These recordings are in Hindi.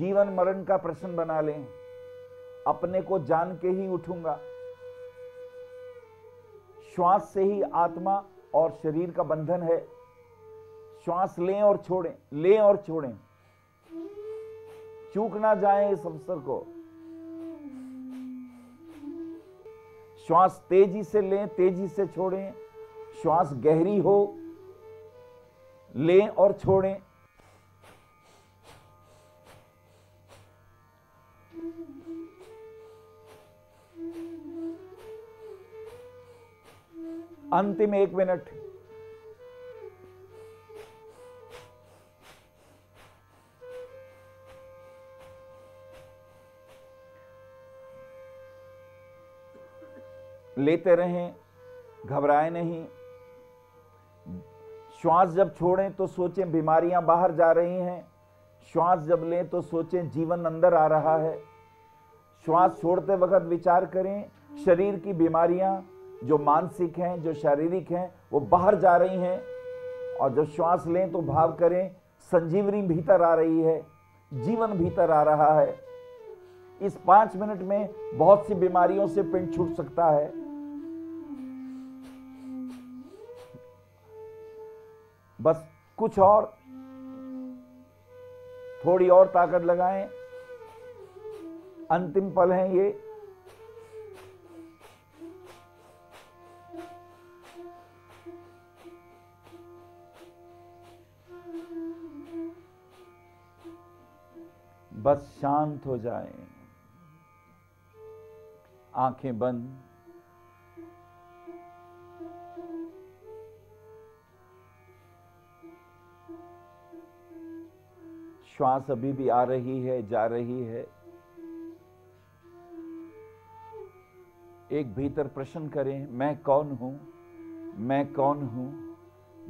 जीवन मरण का प्रश्न बना लें, अपने को जान के ही उठूंगा। श्वास से ही आत्मा और शरीर का बंधन है। श्वास लें और छोड़ें, लें और छोड़ें, चूक ना जाए इस अवसर को। श्वास तेजी से लें, तेजी से छोड़ें। श्वास गहरी हो, लें और छोड़ें। अंतिम 1 मिनट। लेते रहें, घबराएं नहीं। श्वास जब छोड़ें तो सोचें बीमारियां बाहर जा रही हैं। श्वास जब लें तो सोचें जीवन अंदर आ रहा है। श्वास छोड़ते वक्त विचार करें शरीर की बीमारियां जो मानसिक हैं, जो शारीरिक हैं, वो बाहर जा रही हैं। और जब श्वास लें तो भाव करें संजीवनी भीतर आ रही है, जीवन भीतर आ रहा है। इस 5 मिनट में बहुत सी बीमारियों से पिंड छूट सकता है। बस कुछ और, थोड़ी और ताकत लगाएं। अंतिम पल हैं ये। बस शांत हो जाएं, आंखें बंद। श्वास अभी भी आ रही है, जा रही है। एक भीतर प्रश्न करें, मैं कौन हूं, मैं कौन हूं,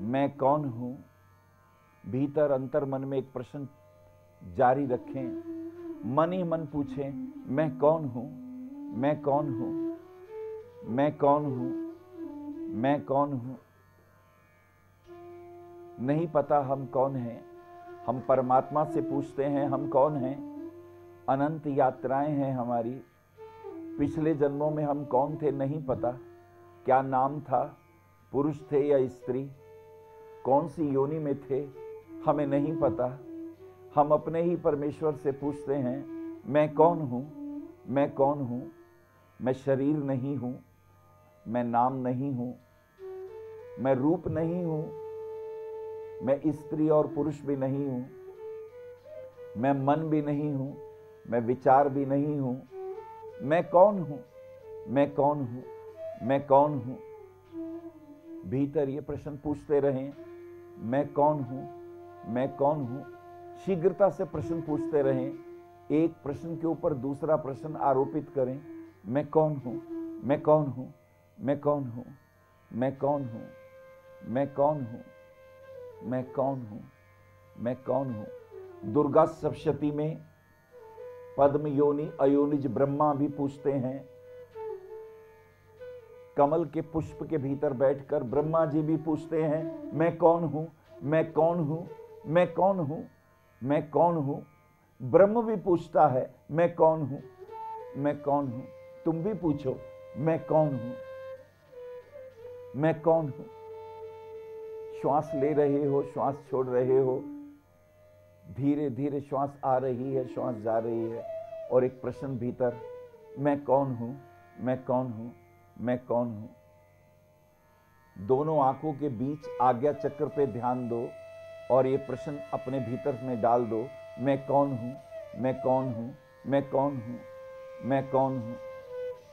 मैं कौन हूं। भीतर अंतर मन में एक प्रश्न जारी रखें। मन ही मन पूछें, मैं कौन हूं, मैं कौन हूं, मैं कौन हूं, मैं कौन हूं। नहीं पता हम कौन हैं। हम परमात्मा से पूछते हैं हम कौन हैं। अनंत यात्राएं हैं हमारी। पिछले जन्मों में हम कौन थे नहीं पता। क्या नाम था, पुरुष थे या स्त्री, कौन सी योनि में थे, हमें नहीं पता। हम अपने ही परमेश्वर से पूछते हैं मैं कौन हूं, मैं कौन हूं। मैं शरीर नहीं हूं, मैं नाम नहीं हूं, मैं रूप नहीं हूं, मैं स्त्री और पुरुष भी नहीं हूं, मैं मन भी नहीं हूं, मैं विचार भी नहीं हूं। मैं कौन हूं, मैं कौन हूं, मैं कौन हूं। भीतर ये प्रश्न पूछते रहें, मैं कौन हूं, मैं कौन हूं। शीघ्रता से प्रश्न पूछते रहें। एक प्रश्न के ऊपर दूसरा प्रश्न आरोपित करें। मैं कौन हूं, मैं कौन हूं, मैं कौन हूं, मैं कौन हूं, मैं कौन हूं, मैं कौन हूं, मैं कौन हूं। दुर्गा सप्तशती में पद्म योनि अयोनिज ब्रह्मा भी पूछते हैं। कमल के पुष्प के भीतर बैठकर ब्रह्मा जी भी पूछते हैं मैं कौन हूं, मैं कौन हूं, मैं कौन हूं, मैं कौन हूं। ब्रह्म भी पूछता है मैं कौन हूं, मैं कौन हूं। तुम भी पूछो मैं कौन हूं, मैं कौन हूं। श्वास ले रहे हो, श्वास छोड़ रहे हो, धीरे धीरे श्वास आ रही है, श्वास जा रही है। और एक प्रश्न भीतर, मैं कौन हूं, मैं कौन हूं, मैं कौन हूं। दोनों आंखों के बीच आज्ञा चक्र पे ध्यान दो और ये प्रश्न अपने भीतर में डाल दो। मैं कौन हूं, मैं कौन हूं, मैं कौन हूं, मैं कौन हूं,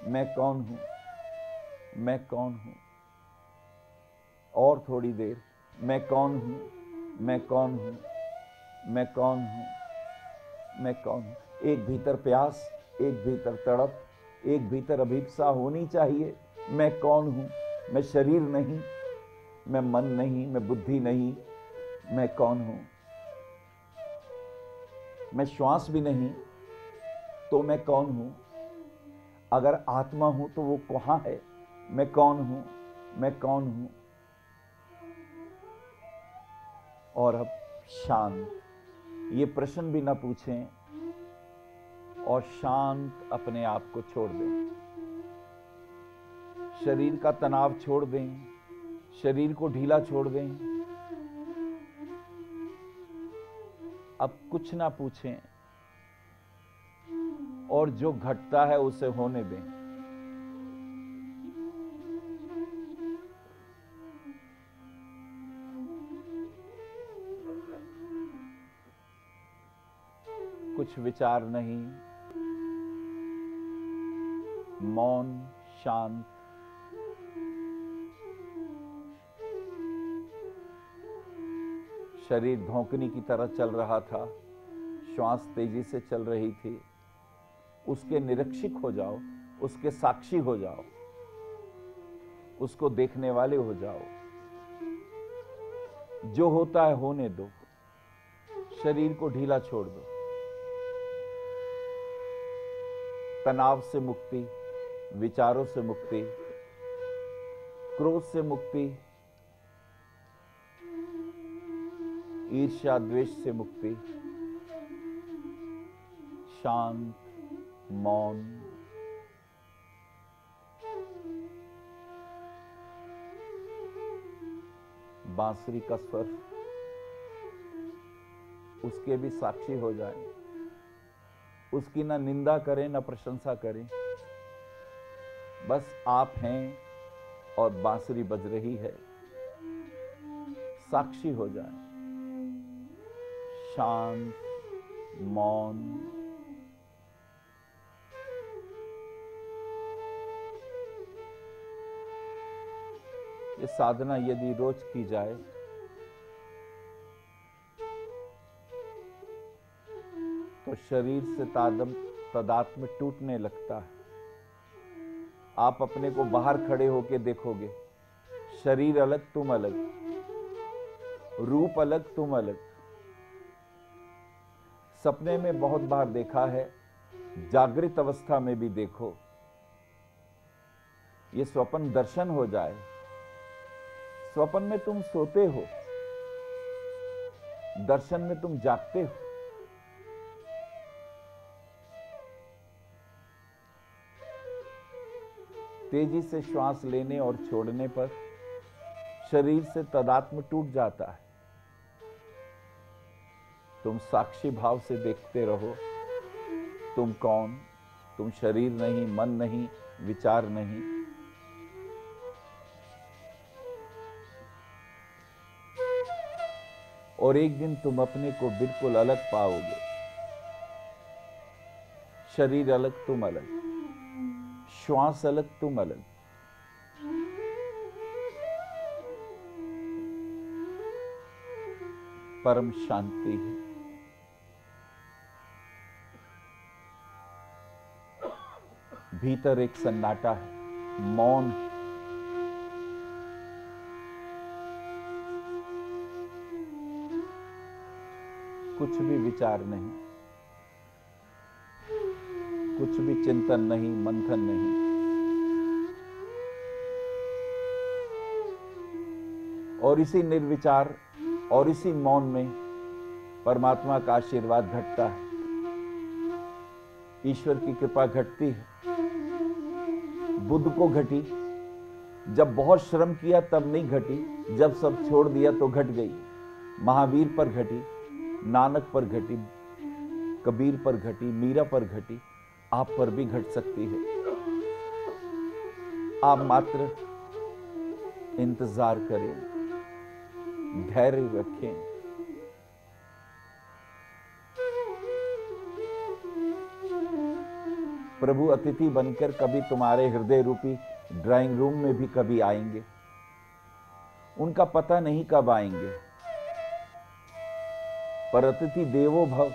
मैं कौन हूं, मैं कौन हूं। और थोड़ी देर, मैं कौन हूं, मैं कौन हूं, मैं कौन हूं, मैं कौन हूं। एक भीतर प्यास, एक भीतर तड़प, एक भीतर अभिप्सा होनी चाहिए। मैं कौन हूं, मैं शरीर नहीं, मैं मन नहीं, मैं बुद्धि नहीं, मैं कौन हूं। मैं श्वास भी नहीं तो मैं कौन हूं। अगर आत्मा हूं तो वो कहां है। मैं कौन हूं, मैं कौन हूं। और अब शांत। ये प्रश्न भी ना पूछें और शांत अपने आप को छोड़ दें। शरीर का तनाव छोड़ दें, शरीर को ढीला छोड़ दें। अब कुछ ना पूछें और जो घटता है उसे होने दें। कुछ विचार नहीं, मौन, शांत। शरीर धौंकनी की तरह चल रहा था, श्वास तेजी से चल रही थी। उसके निरीक्षक हो जाओ, उसके साक्षी हो जाओ, उसको देखने वाले हो जाओ। जो होता है होने दो, शरीर को ढीला छोड़ दो। तनाव से मुक्ति, विचारों से मुक्ति, क्रोध से मुक्ति, ईर्ष्या द्वेष से मुक्ति, शांत, मौन। बांसुरी का स्वर उसके भी साक्षी हो जाए। उसकी ना निंदा करें ना प्रशंसा करें, बस आप हैं और बांसुरी बज रही है, साक्षी हो जाए। शांत, मौन। ये साधना यदि रोज की जाए तो शरीर से तादात्म्य टूटने लगता है। आप अपने को बाहर खड़े होके देखोगे, शरीर अलग तुम अलग, रूप अलग तुम अलग। सपने में बहुत बार देखा है, जागृत अवस्था में भी देखो। ये स्वप्न दर्शन हो जाए। स्वप्न में तुम सोते हो, दर्शन में तुम जागते हो। तेजी से श्वास लेने और छोड़ने पर शरीर से तादात्म्य टूट जाता है। तुम साक्षी भाव से देखते रहो, तुम कौन? तुम शरीर नहीं, मन नहीं, विचार नहीं। और एक दिन तुम अपने को बिल्कुल अलग पाओगे। शरीर अलग तुम अलग, श्वास अलग तुम अलग। परम शांति है। भीतर एक सन्नाटा है, मौन है। कुछ भी विचार नहीं, कुछ भी चिंतन नहीं, मंथन नहीं। और इसी निर्विचार और इसी मौन में परमात्मा का आशीर्वाद घटता है, ईश्वर की कृपा घटती है। बुद्ध को घटी, जब बहुत श्रम किया तब नहीं घटी, जब सब छोड़ दिया तो घट गई। महावीर पर घटी, नानक पर घटी, कबीर पर घटी, मीरा पर घटी, आप पर भी घट सकती है। आप मात्र इंतजार करें, धैर्य रखें। प्रभु अतिथि बनकर कभी तुम्हारे हृदय रूपी ड्राइंग रूम में भी कभी आएंगे। उनका पता नहीं कब आएंगे, पर अतिथि देवो भव।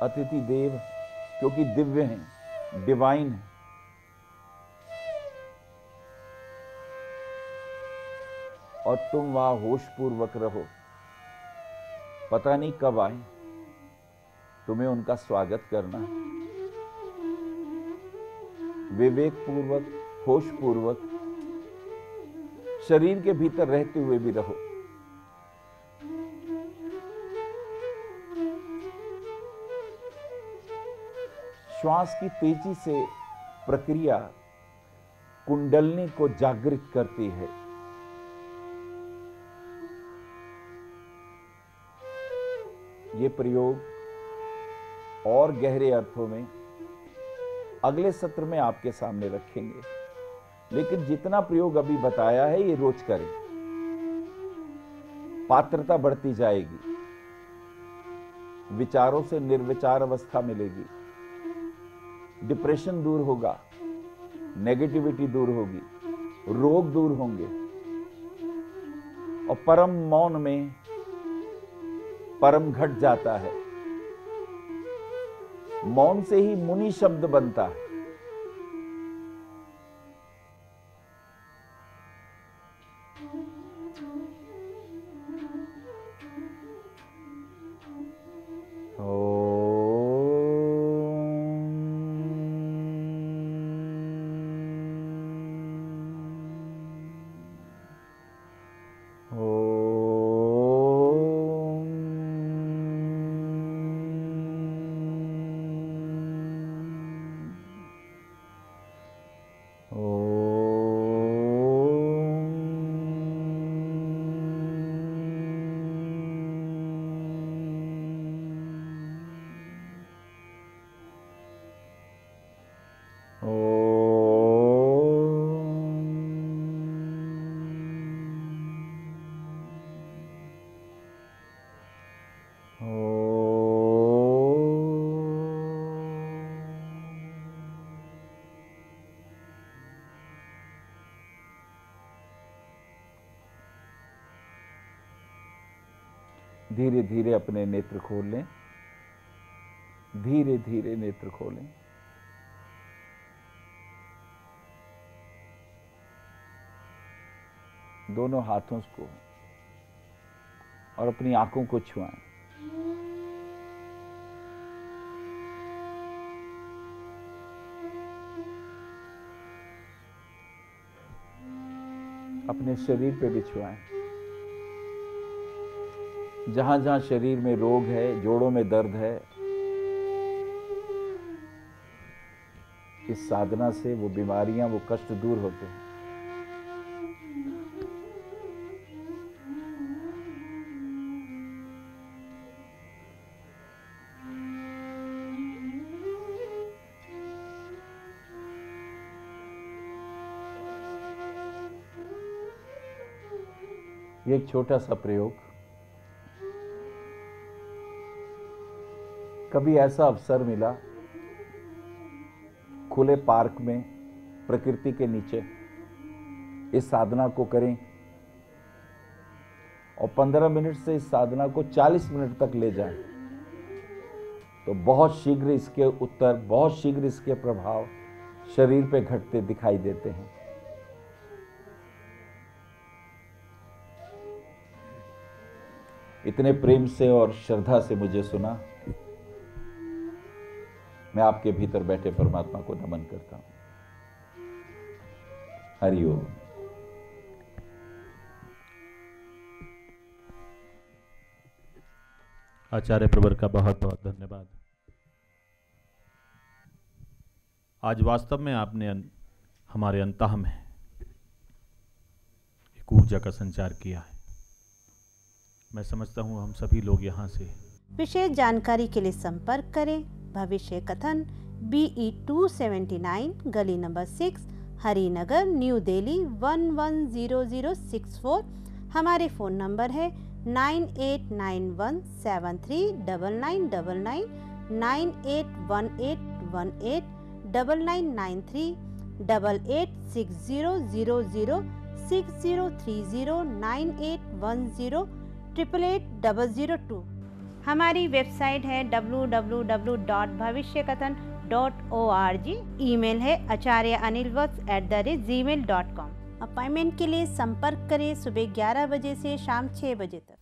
अतिथि देव क्योंकि दिव्य हैं, डिवाइन हैं। और तुम वहां होश पूर्वक रहो, पता नहीं कब आए, तुम्हें उनका स्वागत करना है। विवेक पूर्वक, होश पूर्वक, शरीर के भीतर रहते हुए भी रहो। श्वास की तेजी से प्रक्रिया कुंडलनी को जागृत करती है। ये प्रयोग और गहरे अर्थों में अगले सत्र में आपके सामने रखेंगे, लेकिन जितना प्रयोग अभी बताया है ये रोज करें। पात्रता बढ़ती जाएगी, विचारों से निर्विचार अवस्था मिलेगी, डिप्रेशन दूर होगा, नेगेटिविटी दूर होगी, रोग दूर होंगे और परम मौन में परम घट जाता है। मौन से ही मुनि शब्द बनता है। धीरे धीरे अपने नेत्र खोल लें, धीरे धीरे नेत्र खोलें। दोनों हाथों को और अपनी आंखों को छुआएं। अपने शरीर पे भी छुआएं। जहां जहां शरीर में रोग है, जोड़ों में दर्द है, इस साधना से वो बीमारियां, वो कष्ट दूर होते हैं। ये एक छोटा सा प्रयोग। कभी ऐसा अवसर मिला खुले पार्क में, प्रकृति के नीचे, इस साधना को करें और 15 मिनट से इस साधना को 40 मिनट तक ले जाएं, तो बहुत शीघ्र इसके उत्तर, बहुत शीघ्र इसके प्रभाव शरीर पे घटते दिखाई देते हैं। इतने प्रेम से और श्रद्धा से मुझे सुना, मैं आपके भीतर बैठे परमात्मा को नमन करता हूं। हरि ओम। आचार्य प्रवर का बहुत बहुत धन्यवाद। आज वास्तव में आपने हमारे अंतः में एक ऊर्जा का संचार किया है। मैं समझता हूं हम सभी लोग यहाँ से विशेष जानकारी के लिए संपर्क करें भविष्य कथन BE 279 गली नंबर 6 हरिनगर न्यू दिल्ली 110064। हमारे फ़ोन नंबर है 9891739999 9818189993 8860306030 हमारी वेबसाइट है www.bhavishyakathan.org। ईमेल है acharyaanilvats@gmail.com। अपॉइंटमेंट के लिए संपर्क करें सुबह 11 बजे से शाम 6 बजे तक।